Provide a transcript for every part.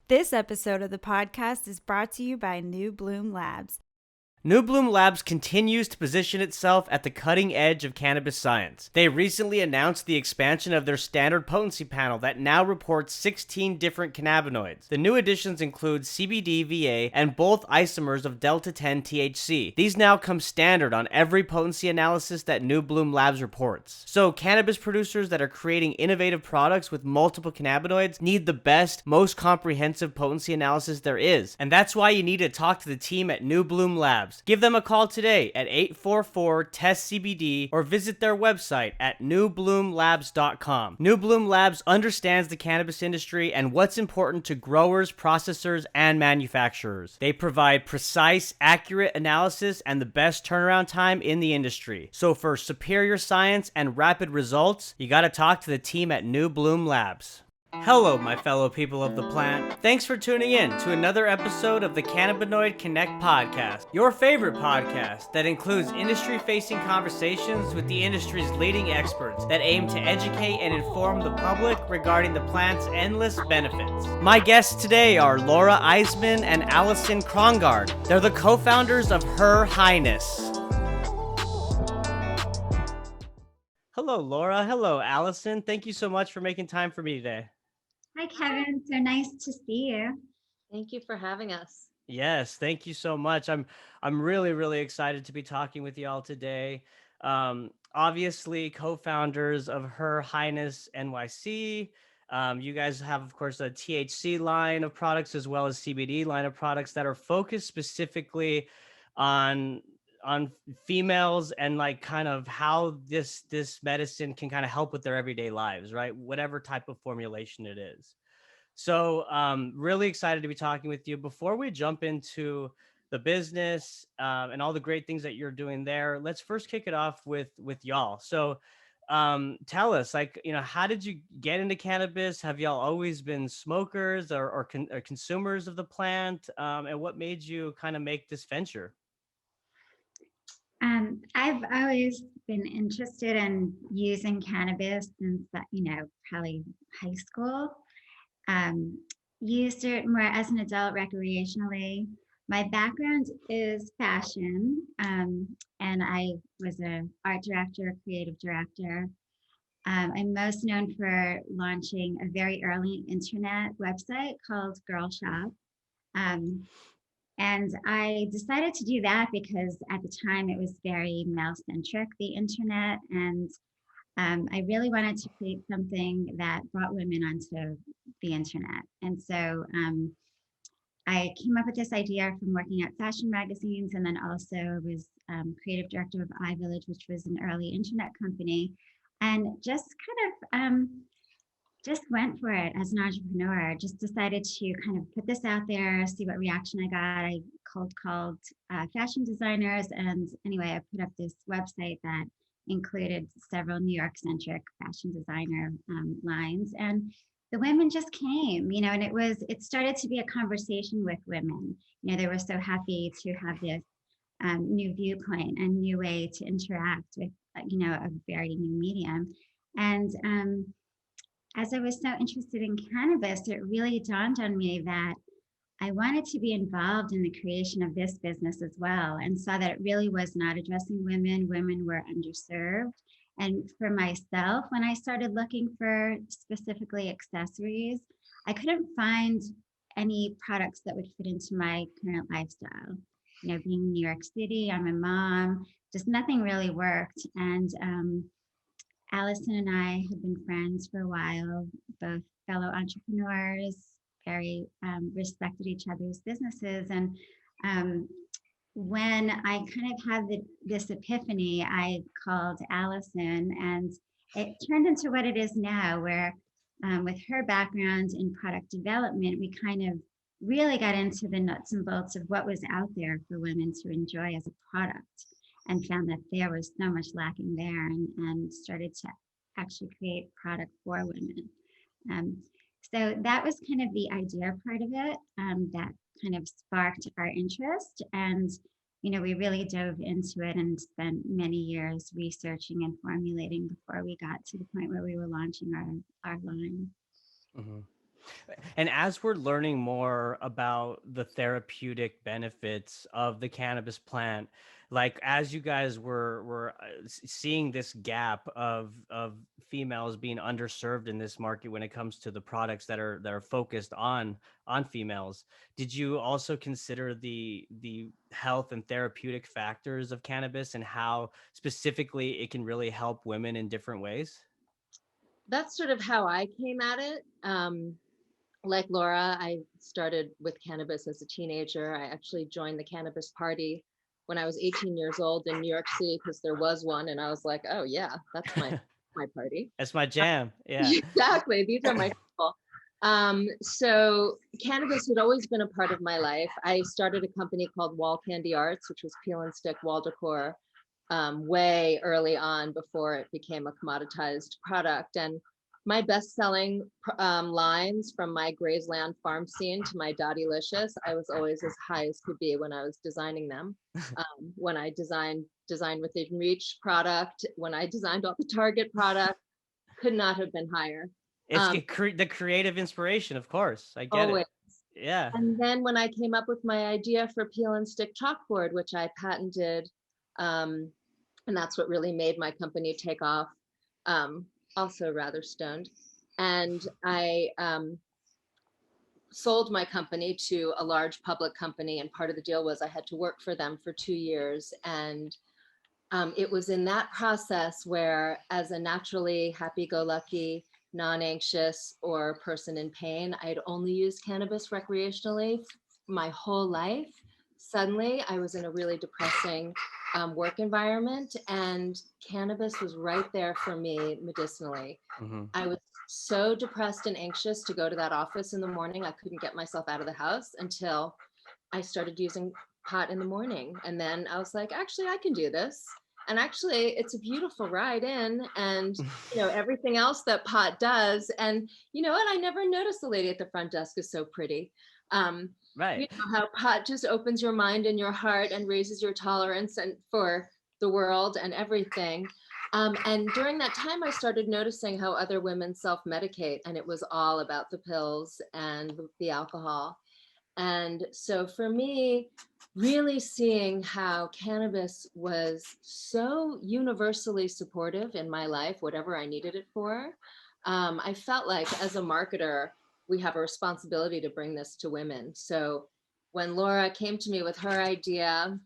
This episode of the podcast is brought to you by New Bloom Labs. New Bloom Labs continues to position itself at the cutting edge of cannabis science. They recently announced the expansion of their standard potency panel that now reports 16 different cannabinoids. The new additions include CBD, VA, and both isomers of delta-10 THC. These now come standard on every potency analysis that New Bloom Labs reports. So cannabis producers that are creating innovative products with multiple cannabinoids need the best, most comprehensive potency analysis there is. And that's why you need to talk to the team at New Bloom Labs. Give them a call today at 844-TEST-CBD or visit their website at newbloomlabs.com. New Bloom Labs understands the cannabis industry and what's important to growers, processors, and manufacturers. They provide precise, accurate analysis and the best turnaround time in the industry. So for superior science and rapid results, you gotta talk to the team at New Bloom Labs. Hello, my fellow people of the plant. Thanks for tuning in to another episode of the Cannabinoid Connect podcast, your favorite podcast that includes industry-facing conversations with the industry's leading experts that aim to educate and inform the public regarding the plant's endless benefits. My guests today are Laura Eisman and Allison Krongard. They're the co-founders of HerHighness. Hello, Laura. Hello, Allison. Thank you so much for making time for me today. Hi, Kevin. So nice to see you. Thank you for having us. Yes, thank you so much. I'm really excited to be talking with you all today. Obviously, co-founders of HerHighness NYC. You guys have, of course, a THC line of products as well as CBD line of products that are focused specifically on females and like kind of how this medicine can kind of help with their everyday lives, right? Whatever type of formulation it is. So really excited to be talking with you. Before we jump into the business and all the great things that you're doing there, let's first kick it off with y'all. So tell us, like, how did you get into cannabis? Have y'all always been smokers or consumers of the plant? And what made you kind of make this venture? I've always been interested in using cannabis since probably high school. Used it more as an adult recreationally. My background is fashion, and I was an art director, creative director. I'm most known for launching a very early internet website called Girl Shop. And I decided to do that because at the time it was very male-centric, the internet, and I really wanted to create something that brought women onto the internet. And so I came up with this idea from working at fashion magazines, and then also was creative director of iVillage, which was an early internet company, and just kind of just went for it as an entrepreneur. Just decided to kind of put this out there, see what reaction I got. I cold called fashion designers, and anyway, I put up this website that included several New York-centric fashion designer lines, and the women just came, and it started to be a conversation with women. They were so happy to have this new viewpoint and new way to interact with, a very new medium. And as I was so interested in cannabis, it really dawned on me that I wanted to be involved in the creation of this business as well, and saw that it really was not addressing women. Women were underserved. And for myself, when I started looking for specifically accessories, I couldn't find any products that would fit into my current lifestyle. Being in New York City, I'm a mom, just nothing really worked. And Allison and I had been friends for a while, both fellow entrepreneurs, very respected each other's businesses. And when I kind of had this epiphany, I called Allison, and it turned into what it is now, where with her background in product development, we kind of really got into the nuts and bolts of what was out there for women to enjoy as a product, and found that there was so much lacking there, and started to actually create product for women. So that was kind of the idea part of it that kind of sparked our interest. And, we really dove into it and spent many years researching and formulating before we got to the point where we were launching our line. Mm-hmm. And as we're learning more about the therapeutic benefits of the cannabis plant, like as you guys were seeing this gap of females being underserved in this market when it comes to the products that are focused on females, did you also consider the health and therapeutic factors of cannabis and how specifically it can really help women in different ways? That's sort of how I came at it. Like Laura, I started with cannabis as a teenager. I actually joined the cannabis party when I was 18 years old in New York City because there was one, and I was like, "Oh yeah, that's my party." That's my jam. Yeah. Exactly. These are my people. So cannabis had always been a part of my life. I started a company called Wall Candy Arts, which was peel and stick wall decor, way early on before it became a commoditized product. And my best-selling lines, from my Graysland farm scene to my Dottylicious, I was always as high as could be when I was designing them. When I designed Within Reach product, when I designed all the Target product, could not have been higher. It's the creative inspiration, of course. I get it. Always. Yeah. And then when I came up with my idea for peel and stick chalkboard, which I patented, and that's what really made my company take off, also rather stoned. And I sold my company to a large public company. And part of the deal was I had to work for them for 2 years. And it was in that process where, as a naturally happy-go-lucky, non-anxious or person in pain, I'd only used cannabis recreationally my whole life. Suddenly, I was in a really depressing work environment, and cannabis was right there for me medicinally. Hmm. I was so depressed and anxious to go to that office in the morning. I couldn't get myself out of the house until I started using pot in the morning. And then I was like, actually, I can do this. And actually, it's a beautiful ride in, and everything else that pot does. And you know what? I never noticed the lady at the front desk is so pretty. You Right. know how pot just opens your mind and your heart and raises your tolerance and for the world and everything. And during that time, I started noticing how other women self-medicate, and it was all about the pills and the alcohol. And so for me, really seeing how cannabis was so universally supportive in my life, whatever I needed it for, I felt like as a marketer, we have a responsibility to bring this to women. So when Laura came to me with her idea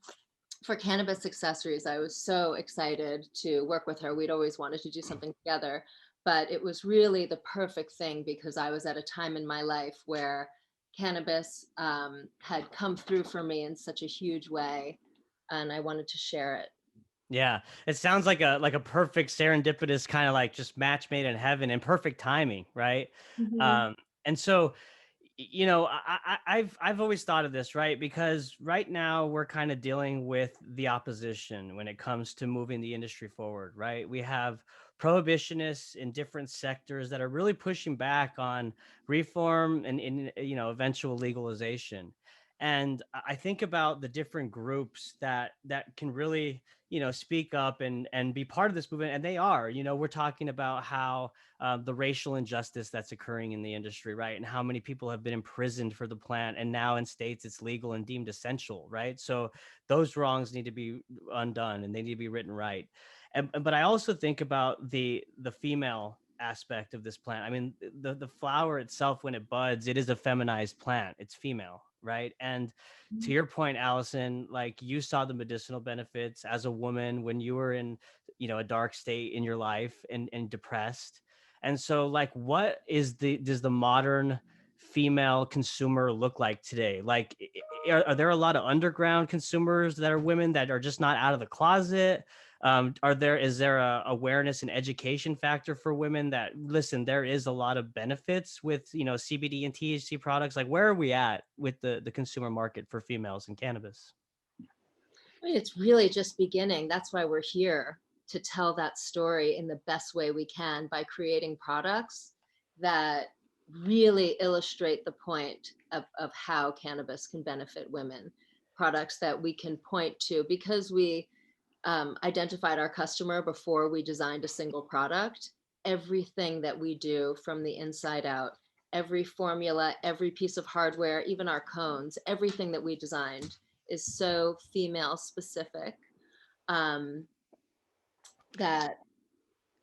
for cannabis accessories, I was so excited to work with her. We'd always wanted to do something together, but it was really the perfect thing because I was at a time in my life where cannabis had come through for me in such a huge way, and I wanted to share it. Yeah. It sounds like a perfect serendipitous kind of like just match made in heaven and perfect timing, right? Mhm. And so I've always thought of this, right? Because right now we're kind of dealing with the opposition when it comes to moving the industry forward, right? We have prohibitionists in different sectors that are really pushing back on reform and eventual legalization. And I think about the different groups that can really speak up and be part of this movement, and they are. We're talking about how the racial injustice that's occurring in the industry, right? And how many people have been imprisoned for the plant, and now in states it's legal and deemed essential, right? So those wrongs need to be undone and they need to be written right. But I also think about the female aspect of this plant. I mean, the flower itself, when it buds, it is a feminized plant. It's female, right? And to your point, Allison, like you saw the medicinal benefits as a woman when you were in, a dark state in your life and depressed. And so, like, what does the modern female consumer look like today? Like, are there a lot of underground consumers that are women that are just not out of the closet? Is there a awareness and education factor for women that, listen, there is a lot of benefits with CBD and THC products? Like, where are we at with the consumer market for females in cannabis? I mean, it's really just beginning. That's why we're here, to tell that story in the best way we can by creating products that really illustrate the point of how cannabis can benefit women. Products that we can point to because we identified our customer before we designed a single product. Everything that we do from the inside out every formula, every piece of hardware, even our cones, everything that we designed is so female specific that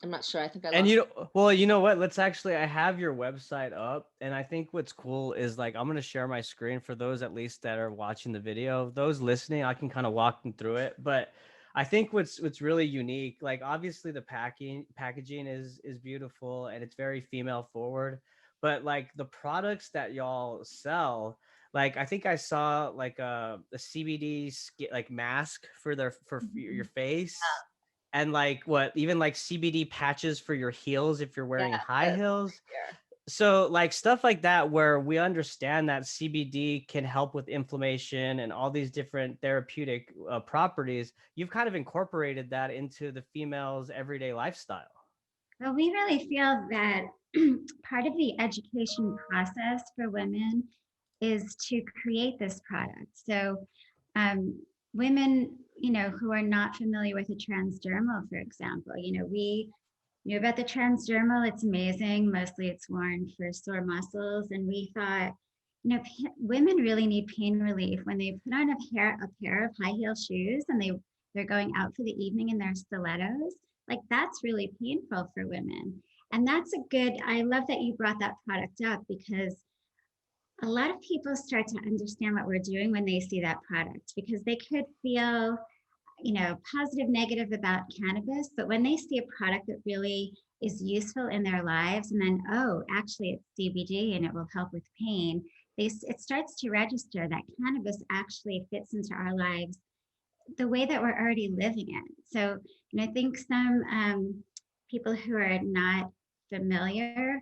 I'm not sure. I think I And lost. well, you know what? I have your website up, and I think what's cool is like I'm gonna share my screen for those at least that are watching the video. Those listening, I can kind of walk them through it. But I think what's really unique, like obviously the packaging is beautiful and it's very female forward, but like the products that y'all sell, like I think I saw like a CBD like mask for your face, and like what, even like CBD patches for your heels if you're Yeah, wearing high that's heels. here. So like stuff like that where we understand that CBD can help with inflammation and all these different therapeutic properties. You've kind of incorporated that into the female's everyday lifestyle. Well, we really feel that part of the education process for women is to create this product. So, women, who are not familiar with a transdermal, for example, we knew about the transdermal. It's amazing. Mostly it's worn for sore muscles. And we thought, women really need pain relief when they put on a pair of high heel shoes and they're going out for the evening in their stilettos. Like that's really painful for women. And I love that you brought that product up because a lot of people start to understand what we're doing when they see that product because they could feel positive, negative about cannabis, but when they see a product that really is useful in their lives, and then, oh, actually it's CBD and it will help with pain, it starts to register that cannabis actually fits into our lives the way that we're already living it. So, I think some people who are not familiar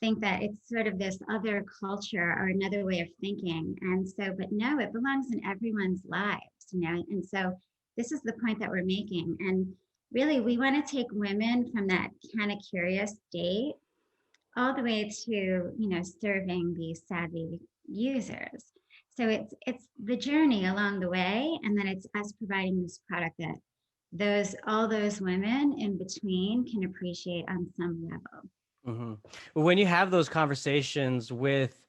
think that it's sort of this other culture or another way of thinking. And so, but no, it belongs in everyone's lives. And so this is the point that we're making. And really, we want to take women from that kind of curious state all the way to, serving these savvy users. So it's the journey along the way, and then it's us providing this product that all those women in between can appreciate on some level. Mm-hmm. Well, when you have those conversations with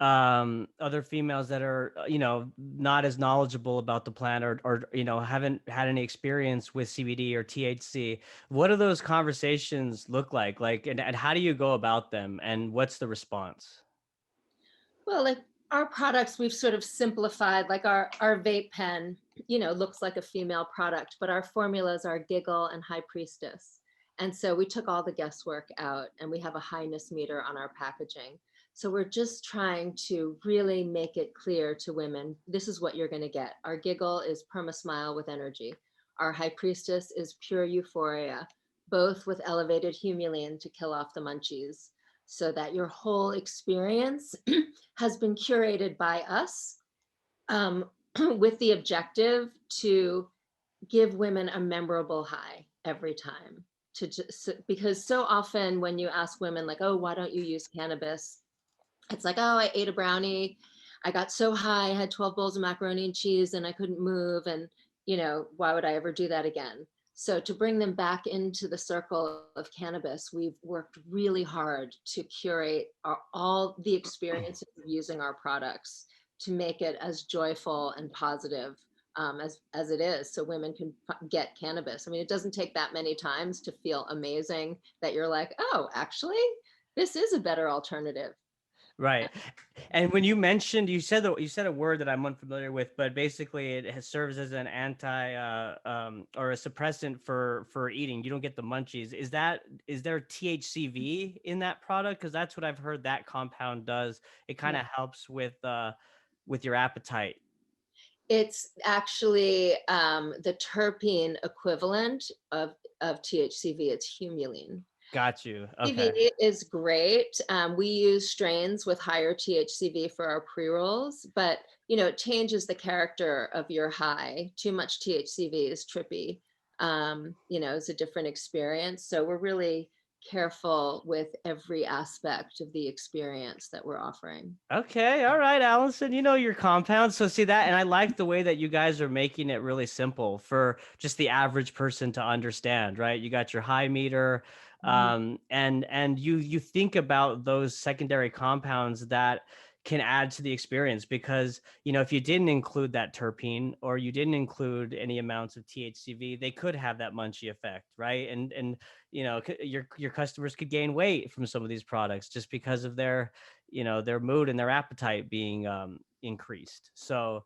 other females that are not as knowledgeable about the plant, or haven't had any experience with CBD or THC, what do those conversations look like, and how do you go about them, and what's the response? Well, like our products, we've sort of simplified, like our vape pen, looks like a female product, but our formulas are Giggle and High Priestess. And so we took all the guesswork out and we have a highness meter on our packaging. So we're just trying to really make it clear to women, this is what you're going to get. Our Giggle is Perma-Smile with energy. Our High Priestess is pure euphoria, both with elevated humulene to kill off the munchies, so that your whole experience has been curated by us with the objective to give women a memorable high every time. Because so often when you ask women like, oh, why don't you use cannabis? It's like, oh, I ate a brownie. I got so high, I had 12 bowls of macaroni and cheese and I couldn't move. And, why would I ever do that again? So to bring them back into the circle of cannabis, we've worked really hard to curate all the experiences of using our products to make it as joyful and positive as it is, so women can get cannabis. I mean, it doesn't take that many times to feel amazing that you're like, oh, actually, this is a better alternative. Right. And when you mentioned, you said a word that I'm unfamiliar with, but basically serves as an or a suppressant for eating. You don't get the munchies. Is there THCV in that product? Because that's what I've heard that compound does. It kind of helps with your appetite. It's actually the terpene equivalent of THCV. It's humulene. Got you. Okay. THCV is great. We use strains with higher THCV for our pre-rolls, but it changes the character of your high. Too much THCV is trippy. It's a different experience. So we're really careful with every aspect of the experience that we're offering. Okay, all right, Allison, you know your compound. So see that, and I like the way that you guys are making it really simple for just the average person to understand, right? You got your high meter, Mhm. And you think about those secondary compounds that can add to the experience, because if you didn't include that terpene or you didn't include any amounts of THCV, they could have that munchy effect, right? And your customers could gain weight from some of these products just because of their mood and their appetite being increased. So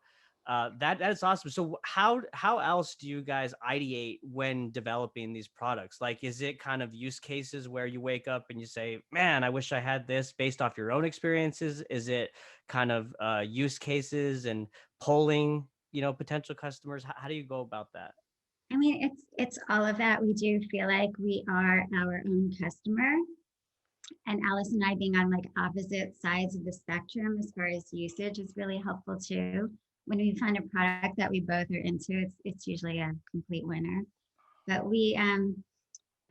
that is awesome. So how else do you guys ideate when developing these products? Like, is it kind of use cases where you wake up and you say, man, I wish I had this, based off your own experiences? Is it kind of use cases and polling, potential customers? How do you go about that? I mean, it's all of that. We do feel like we are our own customer, and Alice and I being on like opposite sides of the spectrum as far as usage is really helpful too. When we find a product that we both are into, it's usually a complete winner. But and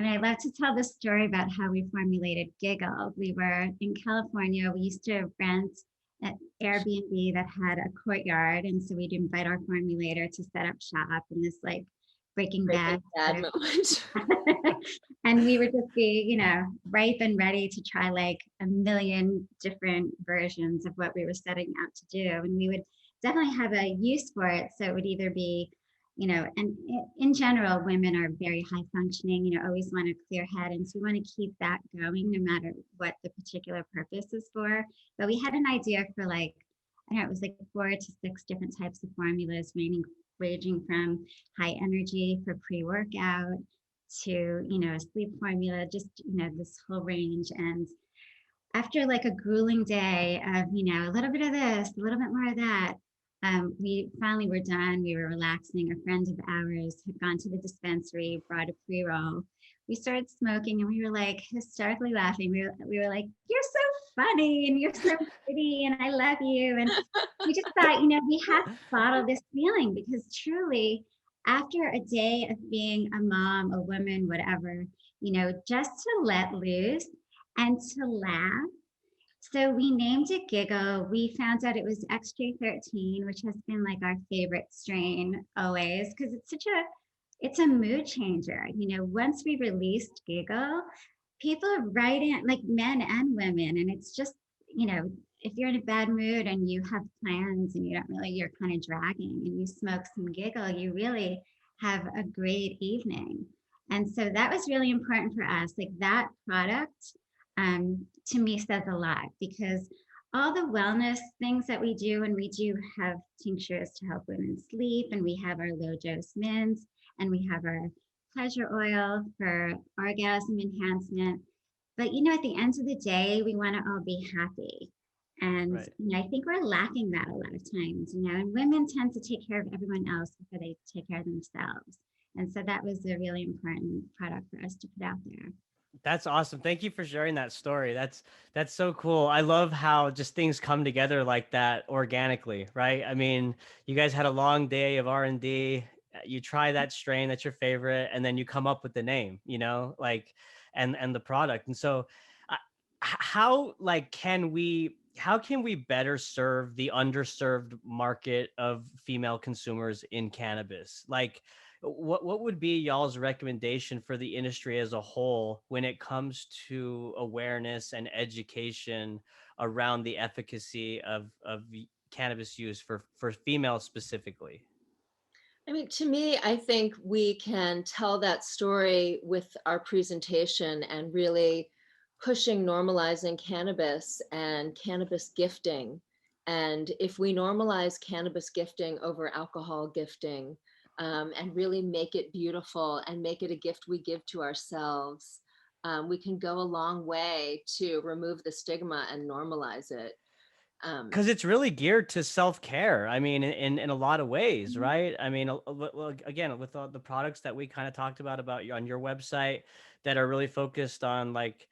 I love to tell the story about how we formulated Giggle. We were in California. We used to rent an Airbnb that had a courtyard, and so we'd invite our formulator to set up shop in this like Breaking Breaking Bad. Bad moment. And we would just be, ripe and ready to try like a million different versions of what we were setting out to do. And we would definitely have a use for it. So it would either be, and in general, women are very high functioning, always want a clear head. And so we want to keep that going no matter what the particular purpose is for. But we had an idea for like, I don't know, it was like 4 to 6 different types of formulas, ranging from high energy for pre-workout to a sleep formula, just this whole range. And after like a grueling day of a little bit of this, a little bit more of that, we finally were done. We were relaxing. A friend of ours had gone to the dispensary, brought a pre-roll. We started smoking and we were like hysterically laughing. We were like, you're so funny and you're so pretty and I love you. And we just thought, we have to bottle this feeling, because truly, after a day of being a mom, a woman, whatever, just to let loose and to laugh. So we named it Giggle. We found out it was XJ13, which has been like our favorite strain always, because it's a mood changer. Once we released Giggle, people are writing, like men and women, and it's just, if you're in a bad mood and you have plans and you're kind of dragging and you smoke some Giggle, you really have a great evening. And so that was really important for us. Like that product, to me, says a lot, because all the wellness things that we do, and we do have tinctures to help women sleep, and we have our low dose mints, and we have our pleasure oil for orgasm enhancement. But at the end of the day, we want to all be happy. And Right. I think we're lacking that a lot of times, and women tend to take care of everyone else before they take care of themselves. And so that was a really important product for us to put out there. That's awesome. Thank you for sharing that story. That's so cool. I love how just things come together like that organically, right? I mean, you guys had a long day of R&D. You try that strain that's your favorite, and then you come up with the name, like and the product. And so, how like how can we better serve the underserved market of female consumers in cannabis? Like, what would be y'all's recommendation for the industry as a whole when it comes to awareness and education around the efficacy of cannabis use for females specifically? I mean, to me, I think we can tell that story with our presentation and really pushing normalizing cannabis and cannabis gifting. And if we normalize cannabis gifting over alcohol gifting, and really make it beautiful and make it a gift we give to ourselves, we can go a long way to remove the stigma and normalize it. Because it's really geared to self-care. I mean, in a lot of ways, right? I mean, again, with all the products that we kind of talked about on your website that are really focused on like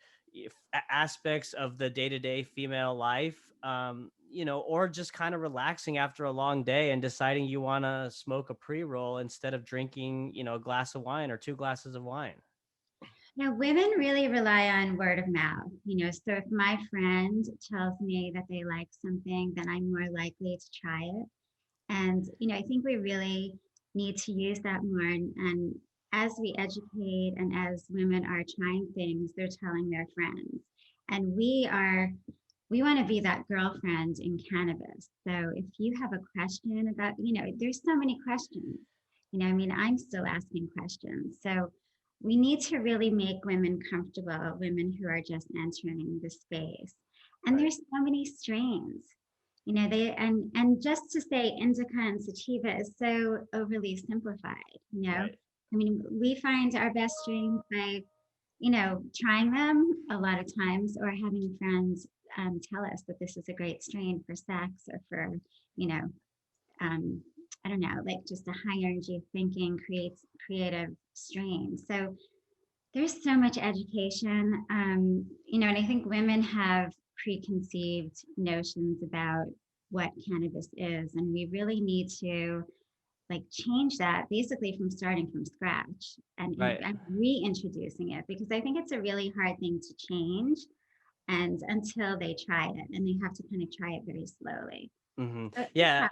aspects of the day-to-day female life, or just kind of relaxing after a long day and deciding you want to smoke a pre-roll instead of drinking, a glass of wine or 2 glasses of wine. Now, women really rely on word of mouth, so if my friend tells me that they like something, then I'm more likely to try it. And, I think we really need to use that more. And as we educate and as women are trying things, they're telling their friends. And we want to be that girlfriend in cannabis. So if you have a question about, there's so many questions. I mean, I'm still asking questions. So we need to really make women comfortable, women who are just entering the space. And there's so many strains. They and just to say indica and sativa is so overly simplified. Right. I mean, we find our best strains by trying them a lot of times, or having friends tell us that this is a great strain for sex, or for, you know, um, I don't know, like just a high energy thinking, creative strain. So there's so much education, and I think women have preconceived notions about what cannabis is, and we really need to like change that basically from starting from scratch Right. and reintroducing it, because I think it's a really hard thing to change, and until they try it, and they have to kind of try it very slowly. But Yeah.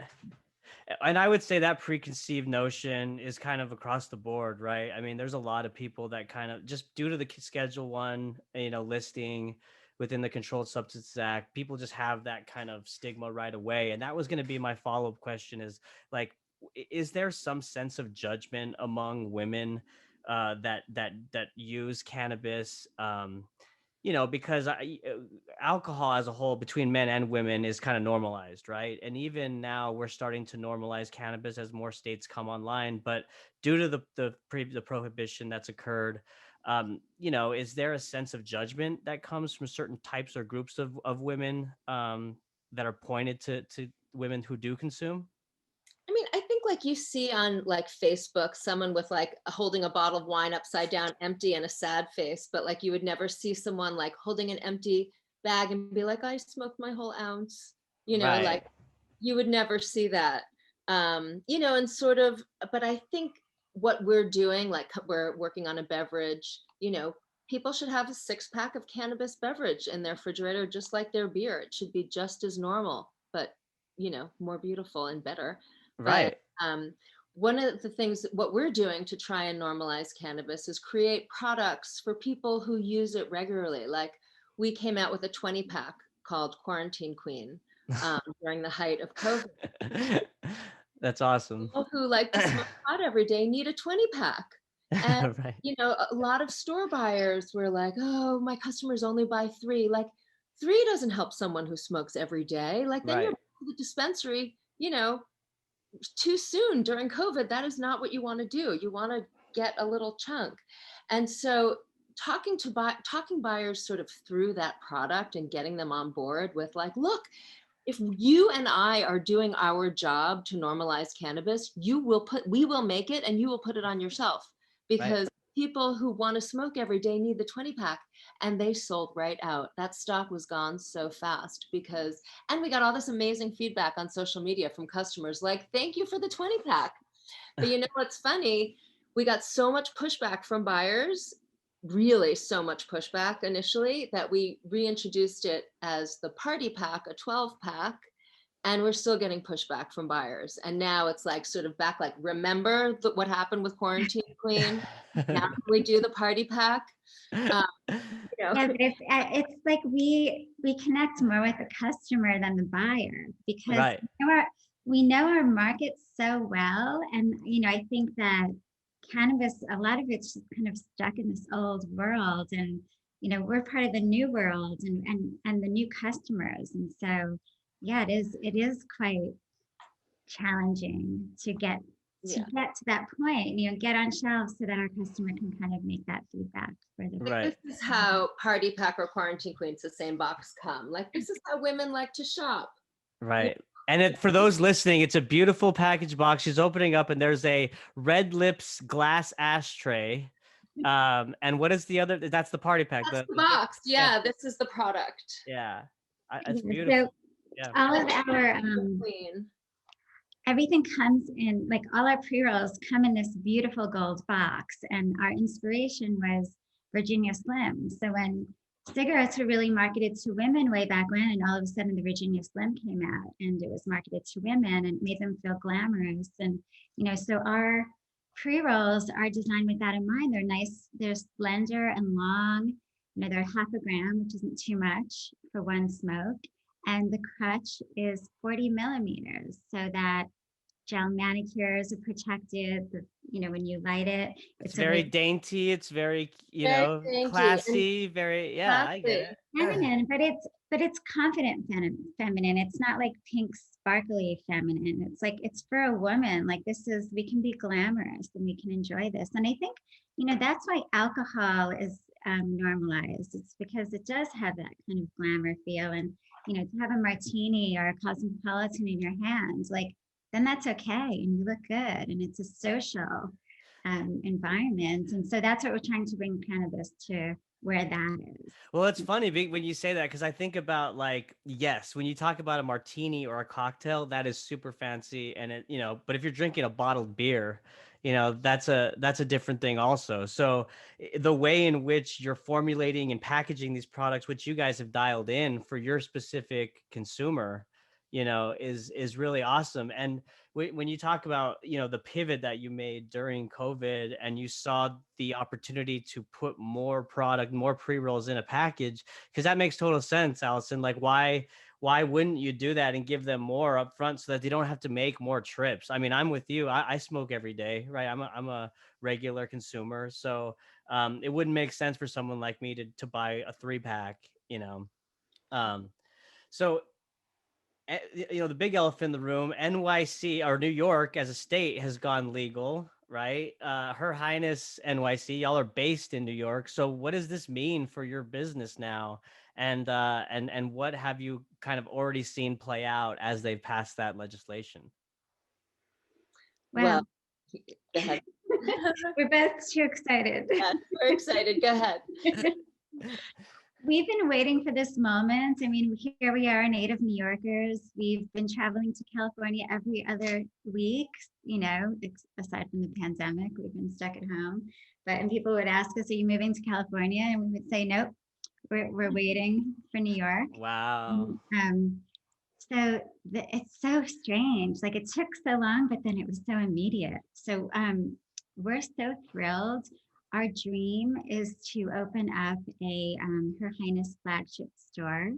And I would say that preconceived notion is kind of across the board, right? I mean, there's a lot of people that kind of just due to the Schedule 1, listing within the Controlled Substances Act, people just have that kind of stigma right away. And that was going to be my follow-up question is like, is there some sense of judgment among women that use cannabis? Because alcohol as a whole between men and women is kind of normalized, right? And even now we're starting to normalize cannabis as more states come online. But due to the prohibition that's occurred, is there a sense of judgment that comes from certain types or groups of women that are pointed to women who do consume? I mean, I think like you see on like Facebook, someone with like holding a bottle of wine upside down, empty, and a sad face, but like you would never see someone like holding an empty bag and be like, I smoked my whole ounce, Right. like you would never see that. And sort of, but I think what we're doing, like we're working on a beverage, people should have a 6-pack of cannabis beverage in their refrigerator, just like their beer. It should be just as normal, but more beautiful and better. But Right. one of the things, what we're doing to try and normalize cannabis is create products for people who use it regularly. Like we came out with a 20-pack called Quarantine Queen during the height of COVID. That's awesome. People who like to smoke pot every day need a 20-pack. And, Right. a lot of store buyers were like, oh, my customers only buy 3. Like 3 doesn't help someone who smokes every day. Like then you're Right. to the dispensary, too soon during COVID. That is not what you want to do. You want to get a little chunk. And so talking buyers sort of through that product and getting them on board with like, look, if you and I are doing our job to normalize cannabis, we will make it and you will put it on yourself, Right. because people who want to smoke every day need the 20-pack, and they sold right out. That stock was gone so fast and we got all this amazing feedback on social media from customers like, thank you for the 20-pack. But what's funny? We got so much pushback from buyers, really so much pushback initially, that we reintroduced it as the party pack, a 12-pack, and we're still getting pushback from buyers. And now it's like sort of back, like, remember what happened with Quarantine Queen? Now we do the party pack. Um, Yeah, but it's like we connect more with the customer than the buyer, because Right. we know our market so well, and I think that cannabis, a lot of it's just kind of stuck in this old world, and we're part of the new world, and the new customers, and so yeah, it is quite challenging to get yeah. to that point, get on shelves so that our customer can kind of make that feedback for the Like, Right. this is how Party Pack or Quarantine Queens, the same box, come. Like, this is how women like to shop. Right. And for those listening, it's a beautiful package box. She's opening up, and there's a Red Lips glass ashtray. And what is the other? That's the party pack. That's the The gift. box. Yeah. Yeah, this is the product. Yeah. It's Yeah, beautiful. so Yeah. all of our Queen. everything comes in, like all our pre-rolls come in this beautiful gold box, and our inspiration was Virginia Slim. So when cigarettes were really marketed to women way back when, and all of a sudden the Virginia Slim came out and it was marketed to women and made them feel glamorous, and so pre-rolls are designed with that in mind. They're nice, they're slender and long. They're 0.5 gram, which isn't too much for one smoke. And the crutch is 40 millimeters, so that gel manicures are protected. When you light it, It's it's a very way dainty. It's very, Very dainty and classy. Very, yeah, I get classy. it. feminine, but it's confident feminine. It's not like pink sparkly feminine. It's like it's for a woman. Like we can be glamorous and we can enjoy this. And I think that's why alcohol is normalized. It's because it does have that kind of glamour feel. And to have a martini or a cosmopolitan in your hands, like then that's okay, and you look good, and it's a social environment. And so that's what we're trying to bring cannabis to where that is. Well, it's funny when you say that, because I think about, like, yes, when you talk about a martini or a cocktail, that is super fancy, and but if you're drinking a bottled beer, that's a different thing also. So the way in which you're formulating and packaging these products, which you guys have dialed in for your specific consumer, is really awesome. And when you talk about, the pivot that you made during COVID, and you saw the opportunity to put more product, more pre-rolls in a package, because that makes total sense, Allison. Like, why wouldn't you do that and give them more up front so that they don't have to make more trips? I mean, I'm with you. I smoke every day, right? I'm a regular consumer. So it wouldn't make sense for someone like me to buy a 3-pack, Um, so the big elephant in the room, NYC, or New York as a state, has gone legal, right? Her Highness NYC, y'all are based in New York. So what does this mean for your business now? And what have you kind of already seen play out as they've passed that legislation? Well, Go ahead. we're both too excited. Yeah, we're excited. Go ahead. We've been waiting for this moment. I mean, here we are, native New Yorkers. We've been traveling to California every other week, aside from the pandemic, we've been stuck at home. And people would ask us, are you moving to California? And we would say, nope, we're waiting for New York. Wow. So it's so strange. Like it took so long, but then it was so immediate. So we're so thrilled. Our dream is to open up a HerHighness flagship store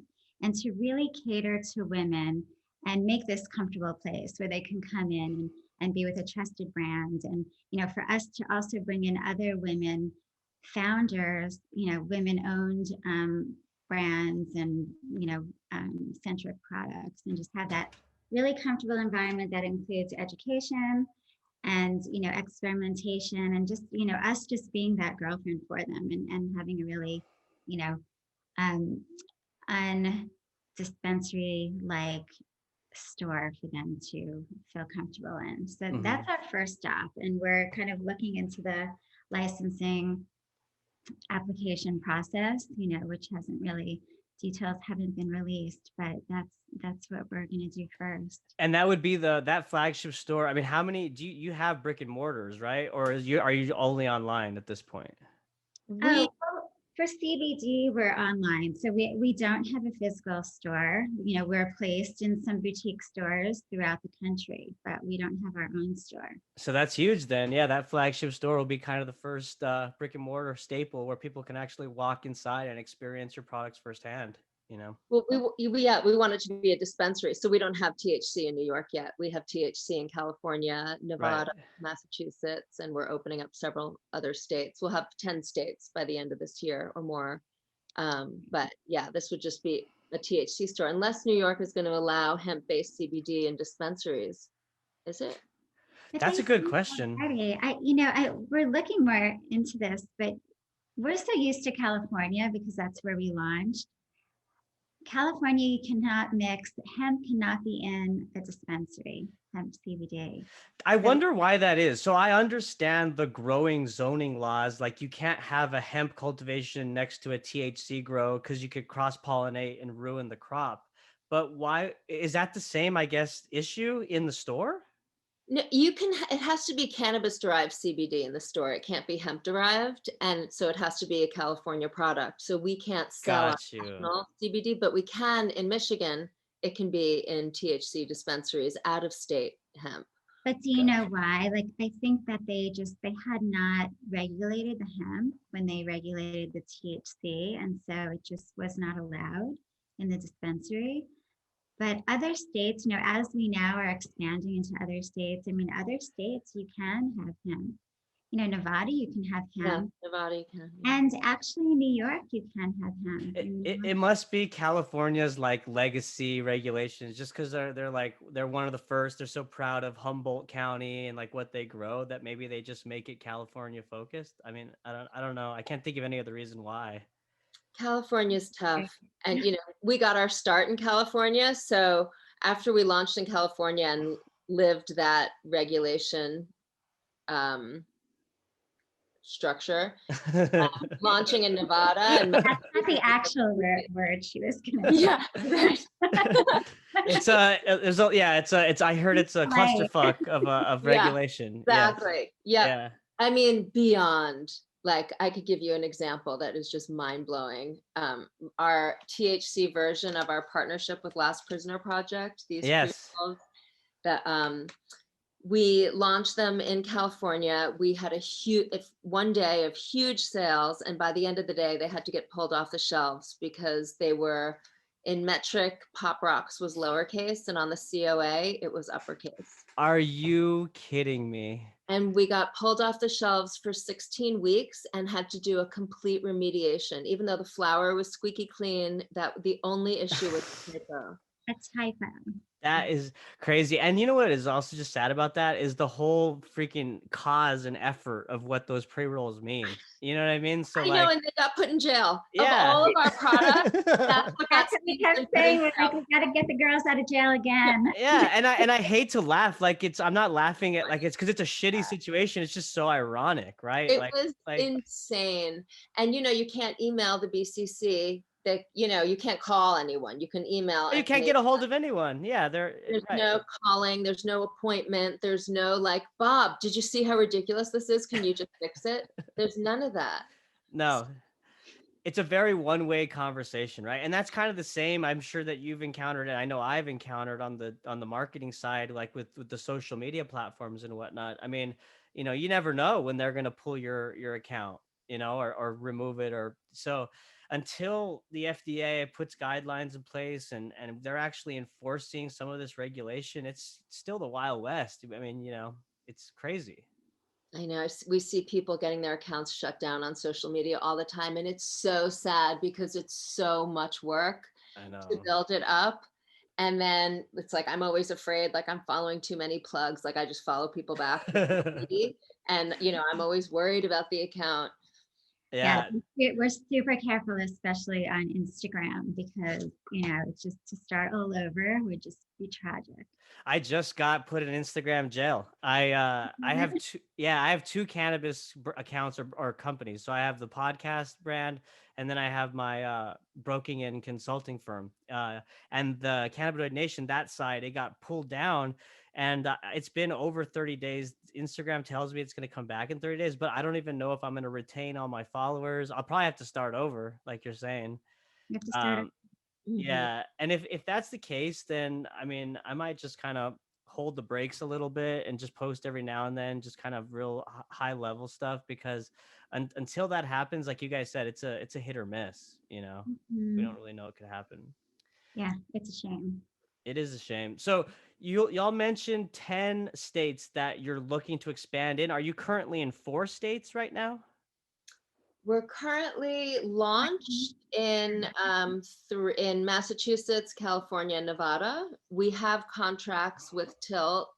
and to really cater to women and make this comfortable place where they can come in and be with a trusted brand. And, for us to also bring in other women founders, women-owned brands and, centric products, and just have that really comfortable environment that includes education and experimentation, and just us just being that girlfriend for them, and having a really um undispensary like store for them to feel comfortable in. So that's our first stop, and we're kind of looking into the licensing application process, which details haven't been released, but that's what we're going to do first. And that would be that flagship store. I mean, how many do you have brick and mortars, right? Or are you only online at this point? Well, for CBD, we're online. So we don't have a physical store. We're placed in some boutique stores throughout the country, but we don't have our own store. So that's huge then. Yeah, that flagship store will be kind of the first brick and mortar staple where people can actually walk inside and experience your products firsthand. Well, we want it to be a dispensary, so we don't have THC in New York yet. We have THC in California, Nevada, Right. Massachusetts, and we're opening up several other states. We'll have 10 states by the end of this year or more. But yeah, this would just be a THC store, unless New York is going to allow hemp-based CBD in dispensaries. Is it? That's a good question. We're looking more into this, but we're so used to California because that's where we launched. California, you cannot mix, hemp cannot be in a dispensary, hemp CBD. I wonder why that is. So I understand the growing zoning laws, like you can't have a hemp cultivation next to a THC grow because you could cross-pollinate and ruin the crop. But why is that the same, I guess, issue in the store? No, it has to be cannabis derived CBD in the store. It can't be hemp derived. And so it has to be a California product. So we can't sell national CBD, but we can in Michigan, it can be in THC dispensaries, out of state hemp. But do you know why? Like, I think that they had not regulated the hemp when they regulated the THC. And so it just was not allowed in the dispensary. But other states, as we now are expanding into other states, I mean, other states, you can have hemp. Nevada, you can have Yeah, hemp. Nevada can. Yeah. And actually, in New York, you can have hemp. It must be California's like legacy regulations, just because they're one of the first. They're so proud of Humboldt County and like what they grow that maybe they just make it California focused. I mean, I don't know. I can't think of any other reason why. California's tough. And, we got our start in California. So after we launched in California and lived that regulation structure, launching in Nevada. And That's not the actual word she was going to yeah, right. I heard it's a clusterfuck of regulation. Exactly. Yeah. I mean, beyond. Like, I could give you an example that is just mind-blowing. Our THC version of our partnership with Last Prisoner Project, these pre-rolls that we launched them in California. We had one day of huge sales, and by the end of the day, they had to get pulled off the shelves because they were in metric. Pop Rocks was lowercase, and on the COA, it was uppercase. Are you kidding me? And we got pulled off the shelves for 16 weeks and had to do a complete remediation. Even though the flower was squeaky clean, that the only issue was the typo. A typo. That is crazy. And you know what is also just sad about that is the whole freaking cause and effort of what those pre-rolls mean. You know what I mean? So I know, and they got put in jail. Yeah. Of all of our products, that's what we kept saying. We're like, we got to get the girls out of jail again. Yeah, and I hate to laugh. Like I'm not laughing at it's because it's a shitty situation. It's just so ironic, right? It was insane. And you can't email the BCC. That you can't call anyone. You can email. You can't get a hold of anyone. Yeah, there's right. No calling. There's no appointment. There's no like, Bob, did you see how ridiculous this is? Can you just fix it? There's none of that. No. It's a very one-way conversation, right? And that's kind of the same. I'm sure that you've encountered, and I know I've encountered on the marketing side, like with the social media platforms and whatnot. I mean, you never know when they're going to pull your account, or remove it, or so. Until the FDA puts guidelines in place and they're actually enforcing some of this regulation, it's still the Wild West. I mean, it's crazy. I know we see people getting their accounts shut down on social media all the time. And it's so sad because it's so much work to build it up. And then it's like, I'm always afraid, like I'm following too many plugs. Like I just follow people back. And, I'm always worried about the account. Yeah, we're super careful, especially on Instagram, because it's just to start all over would just be tragic. I just got put in Instagram jail. I have two cannabis accounts or companies. So I have the podcast brand, and then I have my broking and consulting firm. And the Cannabinoid Nation, that side, it got pulled down. And it's been over 30 days. Instagram tells me it's going to come back in 30 days, but I don't even know if I'm going to retain all my followers. I'll probably have to start over, like you're saying. You have to start Yeah. And if that's the case, then I mean, I might just kind of hold the brakes a little bit and just post every now and then, just kind of real high level stuff, because until that happens, like you guys said, it's a hit or miss, we don't really know what could happen. Yeah, it's a shame. It is a shame. So y'all mentioned 10 states that you're looking to expand in. Are you currently in 4 states right now? We're currently launched in Massachusetts, California, and Nevada. We have contracts with Tilt,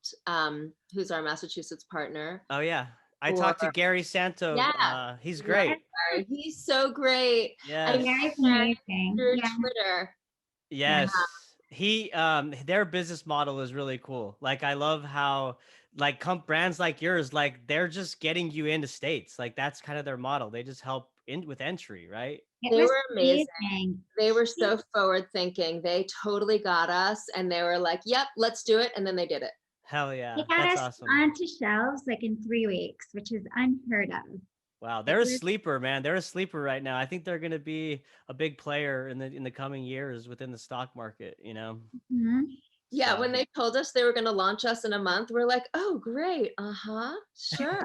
who's our Massachusetts partner. Oh yeah, I talked to Gary Santo. Yeah, he's great. Yeah, he's so great. Yeah, Gary's amazing. Through Twitter. Yes. He their business model is really cool. Like I love how like brands like yours, like they're just getting you into states. Like that's kind of their model. They just help with entry, right? They were amazing. They were so forward thinking. They totally got us, and they were like, "Yep, let's do it," and then they did it. Hell yeah, they got us awesome. Onto shelves like in 3 weeks, which is unheard of. Wow, they're a sleeper, man. They're a sleeper right now. I think they're going to be a big player in the coming years within the stock market. Mm-hmm. Yeah, So. when they told us they were going to launch us in a month, we're like, oh, great. Sure.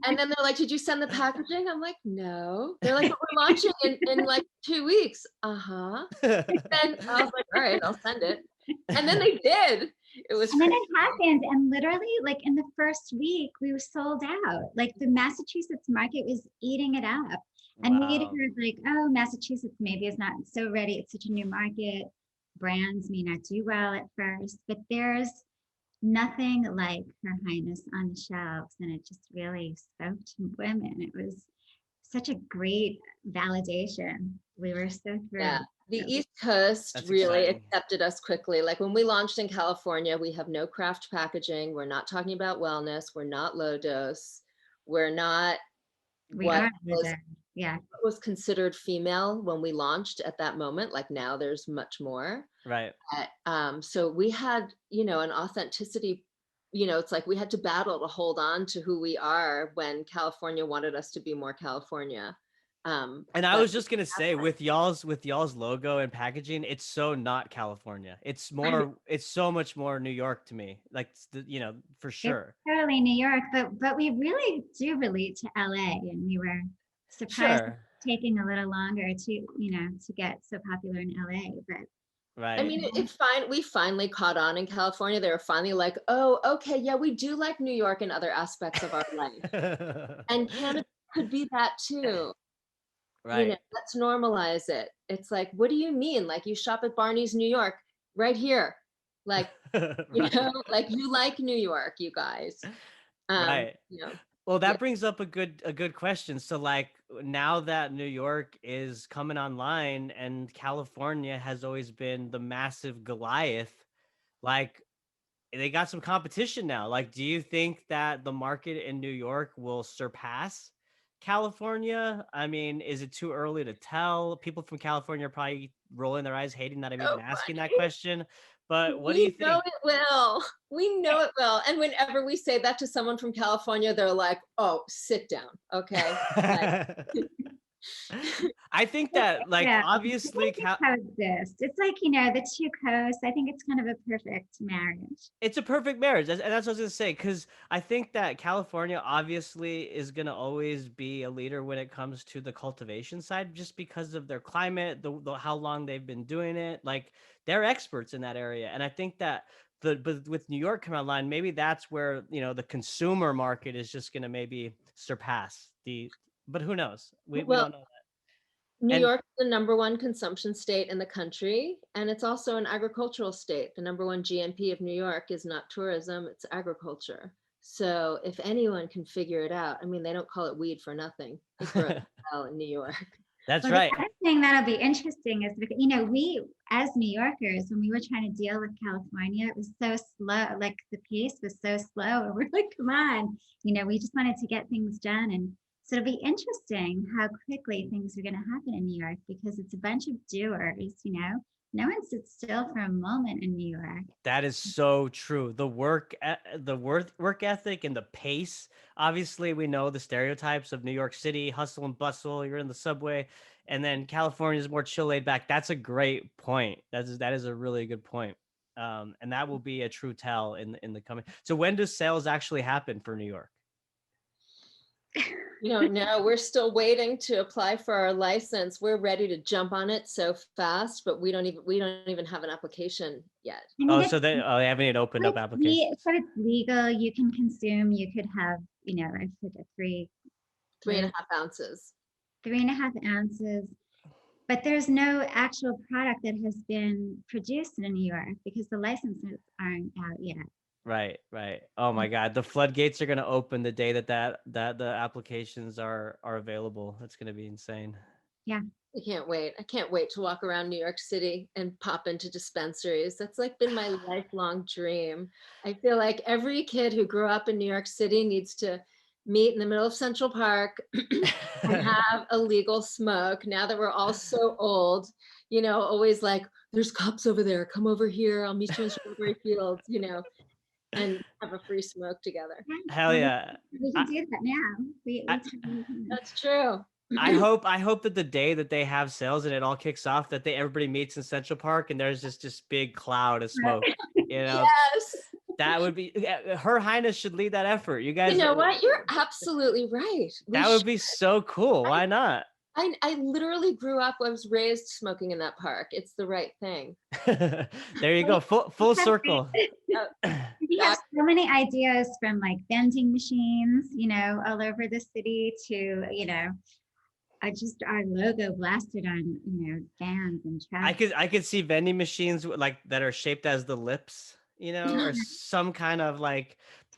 And then they're like, did you send the packaging? I'm like, no. They're like, but we're launching in like 2 weeks. Then I was like, all right, I'll send it. And then they did. It was And then crazy. it happened, and literally, like in the first week, we were sold out. Like the Massachusetts market was eating it up. And we had Wow. heard like, oh, Massachusetts maybe is not so ready. It's such a new market. Brands may not do well at first, but there's nothing like Her Highness on the shelves. And it just really spoke to women. It was such a great validation. We were so Yeah. thrilled. The East Coast That's really exciting. accepted us quickly. Like when we launched in California, we have no craft packaging. We're not talking about wellness. We're not low dose. We're not We what are was the, yeah. what was considered female when we launched at that moment. Like now there's much more. Right. So we had, an authenticity, it's like we had to battle to hold on to who we are when California wanted us to be more California. And I But was just gonna say, with y'all's logo and packaging, it's so not California. It's so much more New York to me. Like, for It's sure. totally New York, but we really do relate to LA, and we were surprised Sure. it's taking a little longer to get so popular in LA. But I Right. mean, it's fine. We finally caught on in California. They were finally like, oh, okay, yeah, we do like New York and other aspects of our life. And Canada could be that too. Right. Let's normalize it. It's like, what do you mean? Like you shop at Barney's New York right here. Like, Right. like you like New York, you guys. Right. Yeah. Well, that brings up a good question. So, like, now that New York is coming online and California has always been the massive Goliath, like, they got some competition now. Like, do you think that the market in New York will surpass California? I mean, is it too early to tell? People from California are probably rolling their eyes, hating that I'm So even asking that funny. question. But what do you We know think? it will. We know it will. And whenever we say that to someone from California, they're like, oh, sit down. Okay. Like, I think that, like, yeah, I obviously, think it coexist. It's like the two coasts. I think it's kind of a perfect marriage. it's a perfect marriage. And that's what I was gonna say, because I think that California obviously is gonna always be a leader when it comes to the cultivation side, just because of their climate, the how long they've been doing it. Like, they're experts in that area, and I think that but with New York coming online, maybe that's where the consumer market is just gonna maybe surpass the. But who knows? We well, don't know that. New And York is the #1 consumption state in the country, and it's also an agricultural state. The #1 GNP of New York is not tourism, it's agriculture. So if anyone can figure it out, I mean, they don't call it weed for nothing. It grows well in New York. that's Well, the right. other thing that'll be interesting is because, we as New Yorkers, when we were trying to deal with California, it was so slow. Like the pace was so slow. And we're like, come on, we just wanted to get things done. And so it'll be interesting how quickly things are going to happen in New York because it's a bunch of doers. No one sits still for a moment in New York. That is so true. The work ethic and the pace. Obviously, we know the stereotypes of New York City, hustle and bustle. You're in the subway, and then California is more chill, laid back. That's a great point. That is a really good point. And that will be a true tell in the coming. So when do sales actually happen for New York? No, we're still waiting to apply for our license. We're ready to jump on it so fast, but we don't even have an application yet. I mean, Oh, so they haven't even opened up applications. so it's legal. You can consume. You could have, I forget 3.5 ounces. 3.5 ounces. But there's no actual product that has been produced in New York because the licenses aren't out yet. Right. Oh my God, the floodgates are going to open the day that the applications are available. That's going to be insane. Yeah. I can't wait. I can't wait to walk around New York City and pop into dispensaries. That's like been my lifelong dream. I feel like every kid who grew up in New York City needs to meet in the middle of Central Park and have a legal smoke. Now that we're all so old, always like, there's cops over there. Come over here. I'll meet you in Strawberry Fields, and have a free smoke together. Hell yeah. We can do that now. That's true. I hope that the day that they have sales and it all kicks off, that everybody meets in Central Park and there's just big cloud of smoke. You know, Yes. that would be, Her Highness should lead that effort. You guys, You know what? You're absolutely right. that would be so cool. Why not? I literally grew up, I was raised smoking in that park. It's the right thing. There you go. Full circle. We have so many ideas, from like vending machines, all over the city, to, just our logo blasted on, vans and trucks. I could see vending machines like that are shaped as the lips, or some kind of like,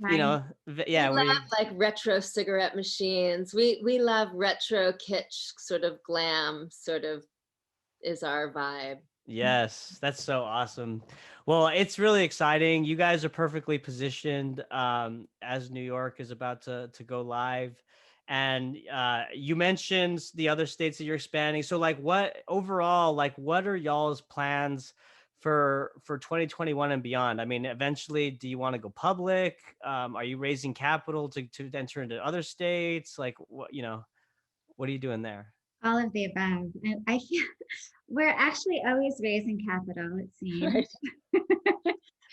yeah, we where love like retro cigarette machines. We love retro kitsch, sort of glam, sort of is our vibe. Yes, that's so awesome. Well, it's really exciting. You guys are perfectly positioned as New York is about to go live. And you mentioned the other states that you're expanding. So like what overall, like what are y'all's plans for 2021 and beyond? I mean, eventually, do you want to go public? Are you raising capital to enter into other states? Like what are you doing there? All of the above. I feel we're actually always raising capital, it seems. Right.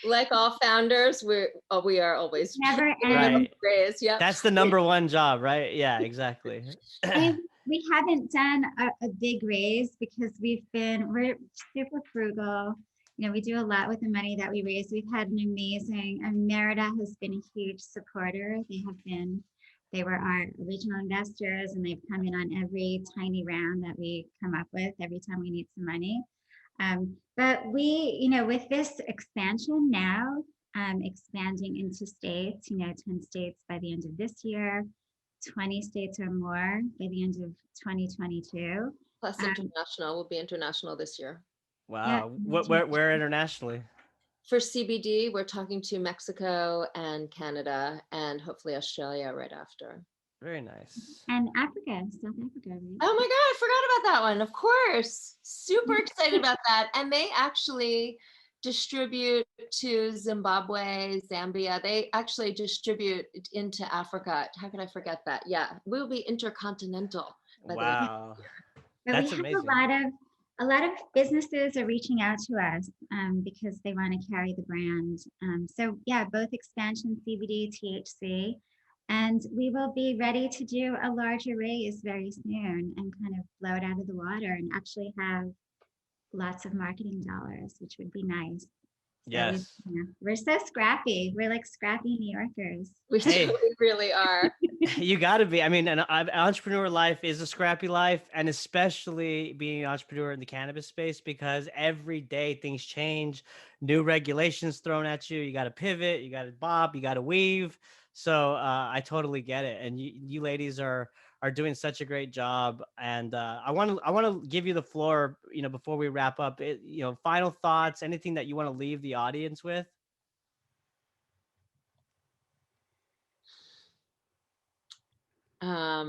Like all founders, we are always never Right. raise. Yeah, That's the number one job, right? Yeah, exactly. We haven't done a big raise because we're super frugal. We do a lot with the money that we raise. We've had an amazing, and Merida has been a huge supporter. They were our original investors, and they've come in on every tiny round that we come up with every time we need some money. But we, with this expansion now, expanding into states, 10 states by the end of this year, 20 states or more by the end of 2022. plus international. We'll be international this year. Wow. Yeah. Where internationally? For CBD, we're talking to Mexico and Canada and hopefully Australia right after. Very nice. And Africa, South Africa, right? Oh my God, I forgot about that one. Of course. Super excited about that. And they actually distribute to Zimbabwe, Zambia. They actually distribute into Africa. How could I forget that? Yeah, we'll be intercontinental. Wow. But That's we have amazing. a lot of businesses are reaching out to us because they want to carry the brand. So yeah, both expansion, CBD, THC, and we will be ready to do a larger raise very soon and kind of blow it out of the water and actually have lots of marketing dollars, which would be nice. So Yes. we're so scrappy. We're like scrappy New Yorkers. Hey. We really are. You got to be. I mean, an entrepreneur life is a scrappy life, and especially being an entrepreneur in the cannabis space, because every day things change, new regulations thrown at you. You got to pivot, you got to bob, you got to weave. So I totally get it, and you ladies are doing such a great job. And I want to give you the floor, before we wrap up. Final thoughts, anything that you want to leave the audience with. I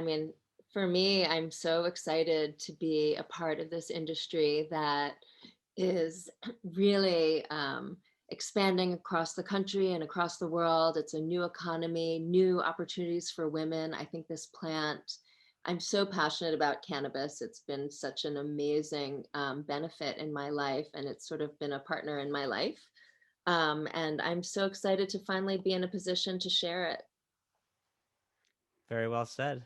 mean, for me, I'm so excited to be a part of this industry that is really expanding across the country and across the world. It's a new economy, new opportunities for women. I think this plant, I'm so passionate about cannabis. It's been such an amazing benefit in my life, and it's sort of been a partner in my life. And I'm so excited to finally be in a position to share it. Very well said.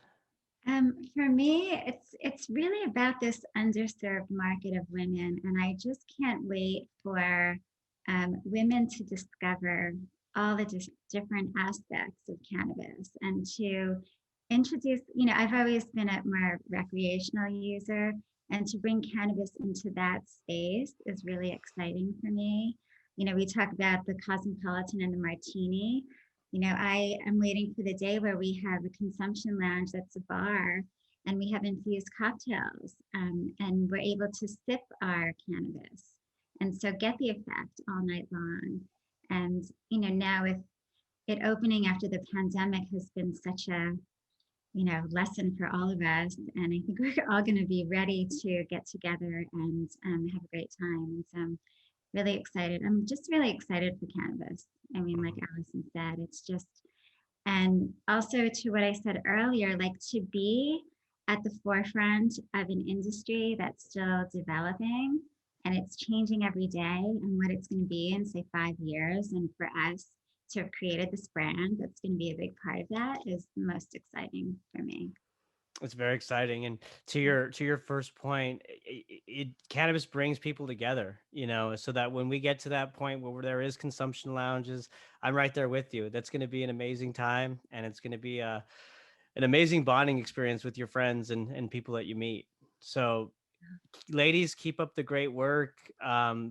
For me, it's really about this underserved market of women, and I just can't wait for women to discover all the different aspects of cannabis and to introduce. I've always been a more recreational user, and to bring cannabis into that space is really exciting for me. We talk about the cosmopolitan and the martini. I am waiting for the day where we have a consumption lounge that's a bar and we have infused cocktails and we're able to sip our cannabis and so get the effect all night long. And, now with it opening after the pandemic has been such a, lesson for all of us. And I think we're all going to be ready to get together and have a great time. And so I'm really excited. I'm just really excited for cannabis. I mean, like Allison said, it's just, and also to what I said earlier, like to be at the forefront of an industry that's still developing and it's changing every day and what it's going to be in, say, 5 years. And for us to have created this brand that's going to be a big part of that is the most exciting for me. It's very exciting. And to your first point, cannabis brings people together, so that when we get to that point where there is consumption lounges, I'm right there with you. That's going to be an amazing time, and it's going to be an amazing bonding experience with your friends and people that you meet. So, ladies, keep up the great work.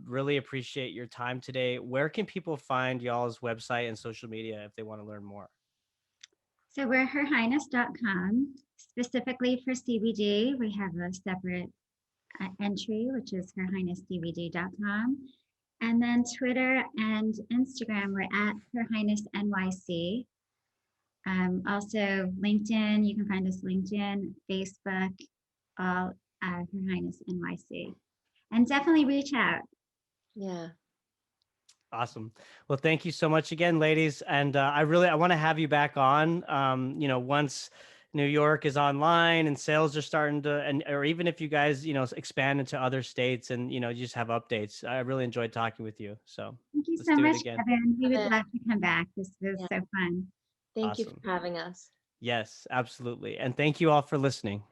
Really appreciate your time today. Where can people find y'all's website and social media if they want to learn more? So we're herhighness.com. Specifically for CBD, we have a separate entry, which is herhighnessdvd.com. And then Twitter and Instagram, we're at HerHighnessNYC. Also LinkedIn, you can find us LinkedIn, Facebook, all Her Highness NYC. And definitely reach out. Yeah. Awesome. Well, thank you so much again, ladies. And I want to have you back on, once New York is online and sales are starting to, or even if you guys, expand into other states and, you just have updates. I really enjoyed talking with you. So Thank you let's so do it much, again. Kevin. We would Kevin. love to come back. This was Yeah. so fun. Thank you Awesome. for having us. Yes, absolutely. And thank you all for listening.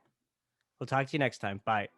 We'll talk to you next time. Bye.